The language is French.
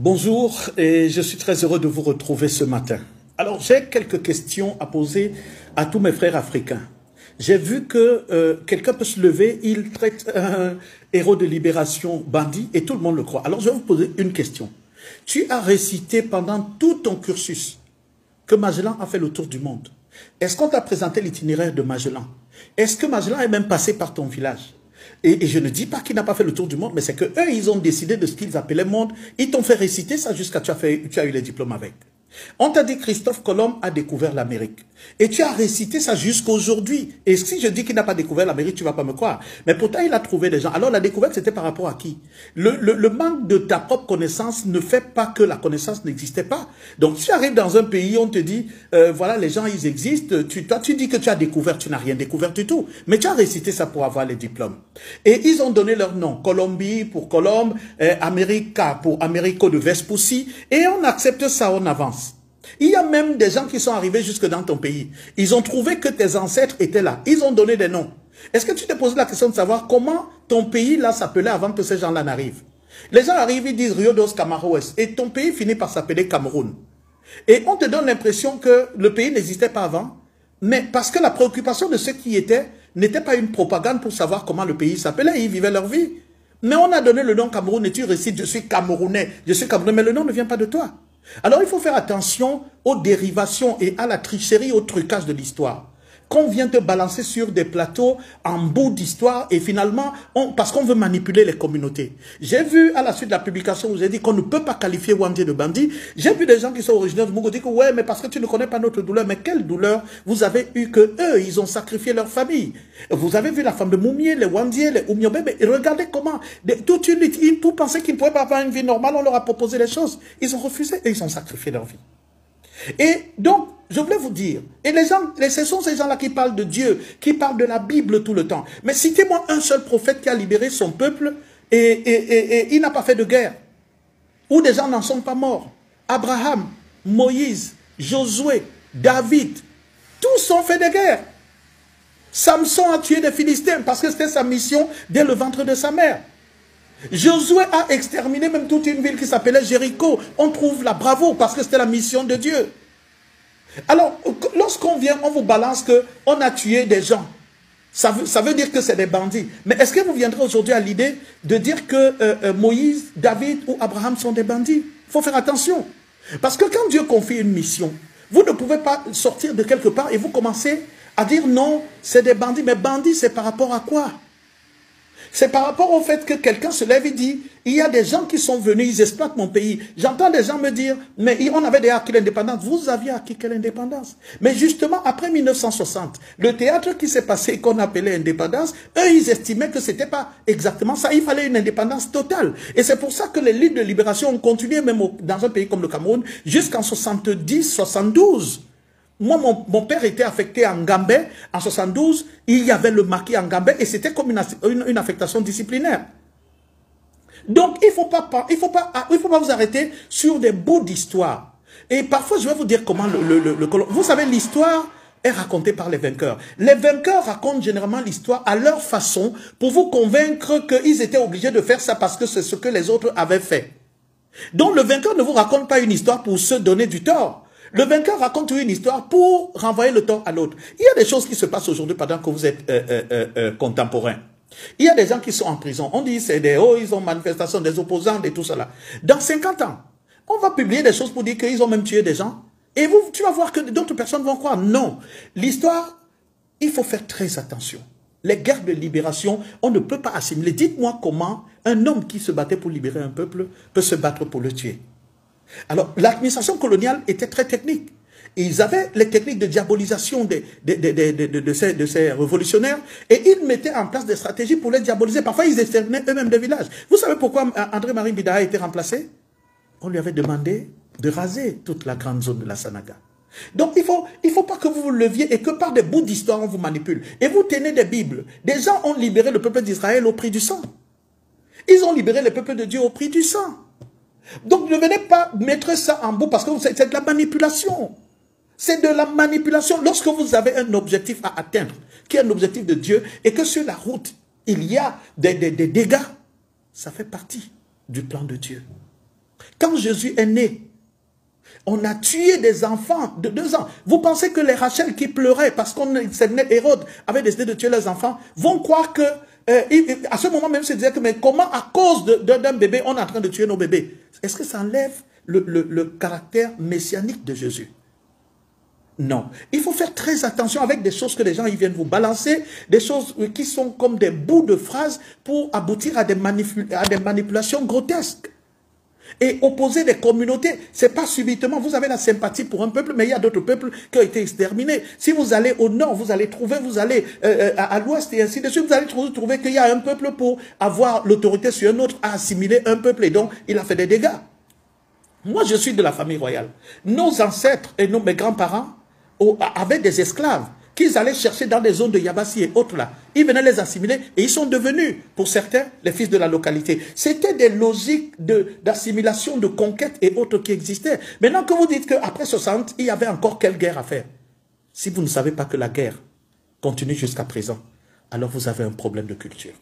Bonjour et je suis très heureux de vous retrouver ce matin. Alors j'ai quelques questions à poser à tous mes frères africains. J'ai vu que quelqu'un peut se lever, il traite un héros de libération bandit et tout le monde le croit. Alors je vais vous poser une question. Tu as récité pendant tout ton cursus que Magellan a fait le tour du monde. Est-ce qu'on t'a présenté l'itinéraire de Magellan? Est-ce que Magellan est même passé par ton village? Et je ne dis pas qu'il n'a pas fait le tour du monde, mais c'est qu'eux, ils ont décidé de ce qu'ils appelaient monde. Ils t'ont fait réciter ça jusqu'à tu as eu les diplômes avec. On t'a dit Christophe Colomb a découvert l'Amérique. Et tu as récité ça jusqu'à aujourd'hui. Et si je dis qu'il n'a pas découvert l'Amérique, tu ne vas pas me croire. Mais pourtant, il a trouvé des gens. Alors la découverte, c'était par rapport à qui? Le manque de ta propre connaissance ne fait pas que la connaissance n'existait pas. Donc tu arrives dans un pays, on te dit, voilà, les gens, ils existent. Toi, tu dis que tu as découvert, tu n'as rien découvert du tout. Mais tu as récité ça pour avoir les diplômes. Et ils ont donné leur nom. Colombie pour Colombe, America pour Americo de Vespucci. Et on accepte ça, on avance. Il y a même des gens qui sont arrivés jusque dans ton pays. Ils ont trouvé que tes ancêtres étaient là. Ils ont donné des noms. Est-ce que tu t'es posé la question de savoir comment ton pays là s'appelait avant que ces gens-là n'arrivent? Les gens arrivent, ils disent Rio dos Camaroes. Et ton pays finit par s'appeler Cameroun. Et on te donne l'impression que le pays n'existait pas avant. Mais parce que la préoccupation de ceux qui y étaient n'était pas une propagande pour savoir comment le pays s'appelait. Ils vivaient leur vie. Mais on a donné le nom Cameroun et tu récites je suis Camerounais. Je suis Camerounais. Mais le nom ne vient pas de toi. Alors il faut faire attention aux dérivations et à la tricherie, au trucage de l'histoire. Qu'on vient te balancer sur des plateaux en bout d'histoire et finalement, parce qu'on veut manipuler les communautés. J'ai vu à la suite de la publication où j'ai dit qu'on ne peut pas qualifier Wandje de bandit. J'ai vu des gens qui sont originaires de Mogo dire que ouais, mais parce que tu ne connais pas notre douleur. Mais quelle douleur vous avez eu que eux, ils ont sacrifié leur famille. Vous avez vu la femme de Moumié, les Wandje, les Oumiobe, mais regardez comment, toute une lutte, ils pensaient qu'ils ne pouvaient pas avoir une vie normale, on leur a proposé les choses. Ils ont refusé et ils ont sacrifié leur vie. Et donc, je voulais vous dire, et les gens, ce sont ces gens-là qui parlent de Dieu, qui parlent de la Bible tout le temps. Mais citez-moi un seul prophète qui a libéré son peuple et il n'a pas fait de guerre. Où des gens n'en sont pas morts. Abraham, Moïse, Josué, David, tous ont fait des guerres. Samson a tué des Philistins parce que c'était sa mission dès le ventre de sa mère. Josué a exterminé même toute une ville qui s'appelait Jéricho. On trouve la bravo parce que c'était la mission de Dieu. Alors, lorsqu'on vient, on vous balance qu'on a tué des gens. Ça veut dire que c'est des bandits. Mais est-ce que vous viendrez aujourd'hui à l'idée de dire que Moïse, David ou Abraham sont des bandits? Il faut faire attention. Parce que quand Dieu confie une mission, vous ne pouvez pas sortir de quelque part et vous commencez à dire non, c'est des bandits. Mais bandits, c'est par rapport à quoi? C'est par rapport au fait que quelqu'un se lève et dit, il y a des gens qui sont venus, ils exploitent mon pays. J'entends des gens me dire, mais on avait déjà acquis l'indépendance. Vous aviez acquis quelle indépendance? Mais justement, après 1960, le théâtre qui s'est passé, qu'on appelait indépendance, eux, ils estimaient que c'était pas exactement ça. Il fallait une indépendance totale. Et c'est pour ça que les luttes de libération ont continué, même dans un pays comme le Cameroun, jusqu'en 70, 72. Moi, mon père était affecté à Ngambé. En 72, il y avait le maquis à Ngambé et c'était comme une affectation disciplinaire. Donc, il ne faut pas vous arrêter sur des bouts d'histoire. Et parfois, je vais vous dire comment vous savez, l'histoire est racontée par les vainqueurs. Les vainqueurs racontent généralement l'histoire à leur façon pour vous convaincre qu'ils étaient obligés de faire ça parce que c'est ce que les autres avaient fait. Donc, le vainqueur ne vous raconte pas une histoire pour se donner du tort. Le vainqueur raconte une histoire pour renvoyer le tort à l'autre. Il y a des choses qui se passent aujourd'hui pendant que vous êtes contemporain. Il y a des gens qui sont en prison. On dit c'est ils ont manifestation des opposants et tout cela. Dans 50 ans, on va publier des choses pour dire qu'ils ont même tué des gens. Et tu vas voir que d'autres personnes vont croire. Non. L'histoire, il faut faire très attention. Les guerres de libération, on ne peut pas assimiler. Dites-moi comment un homme qui se battait pour libérer un peuple peut se battre pour le tuer. Alors, l'administration coloniale était très technique. Ils avaient les techniques de diabolisation de ces révolutionnaires et ils mettaient en place des stratégies pour les diaboliser. Parfois, ils exterminaient eux-mêmes des villages. Vous savez pourquoi André-Marie Bida a été remplacé? On lui avait demandé de raser toute la grande zone de la Sanaga. Donc, il faut pas que vous vous leviez et que par des bouts d'histoire, on vous manipule. Et vous tenez des Bibles. Des gens ont libéré le peuple d'Israël au prix du sang. Ils ont libéré le peuple de Dieu au prix du sang. Donc ne venez pas mettre ça en bout parce que c'est de la manipulation. C'est de la manipulation. Lorsque vous avez un objectif à atteindre, qui est un objectif de Dieu, et que sur la route, il y a des dégâts, ça fait partie du plan de Dieu. Quand Jésus est né, on a tué des enfants de 2 ans. Vous pensez que les Rachel qui pleuraient parce qu'on Hérode avait décidé de tuer leurs enfants, vont croire que, à ce moment même, se disaient que, mais comment à cause d'un bébé, on est en train de tuer nos bébés? Est-ce que ça enlève le caractère messianique de Jésus? Non. Il faut faire très attention avec des choses que les gens ils viennent vous balancer, des choses qui sont comme des bouts de phrases pour aboutir à des manipulations grotesques. Et opposer des communautés, c'est pas subitement, vous avez la sympathie pour un peuple, mais il y a d'autres peuples qui ont été exterminés. Si vous allez au nord, vous allez à l'ouest et ainsi de suite, vous allez trouver qu'il y a un peuple pour avoir l'autorité sur un autre, à assimiler un peuple, et donc il a fait des dégâts. Moi, je suis de la famille royale. Nos ancêtres et mes grands-parents avaient des esclaves qu'ils allaient chercher dans des zones de Yabassi et autres là. Ils venaient les assimiler et ils sont devenus, pour certains, les fils de la localité. C'était des logiques d'assimilation, de conquête et autres qui existaient. Maintenant que vous dites qu'après 60, il y avait encore quelle guerre à faire? Si vous ne savez pas que la guerre continue jusqu'à présent, alors vous avez un problème de culture.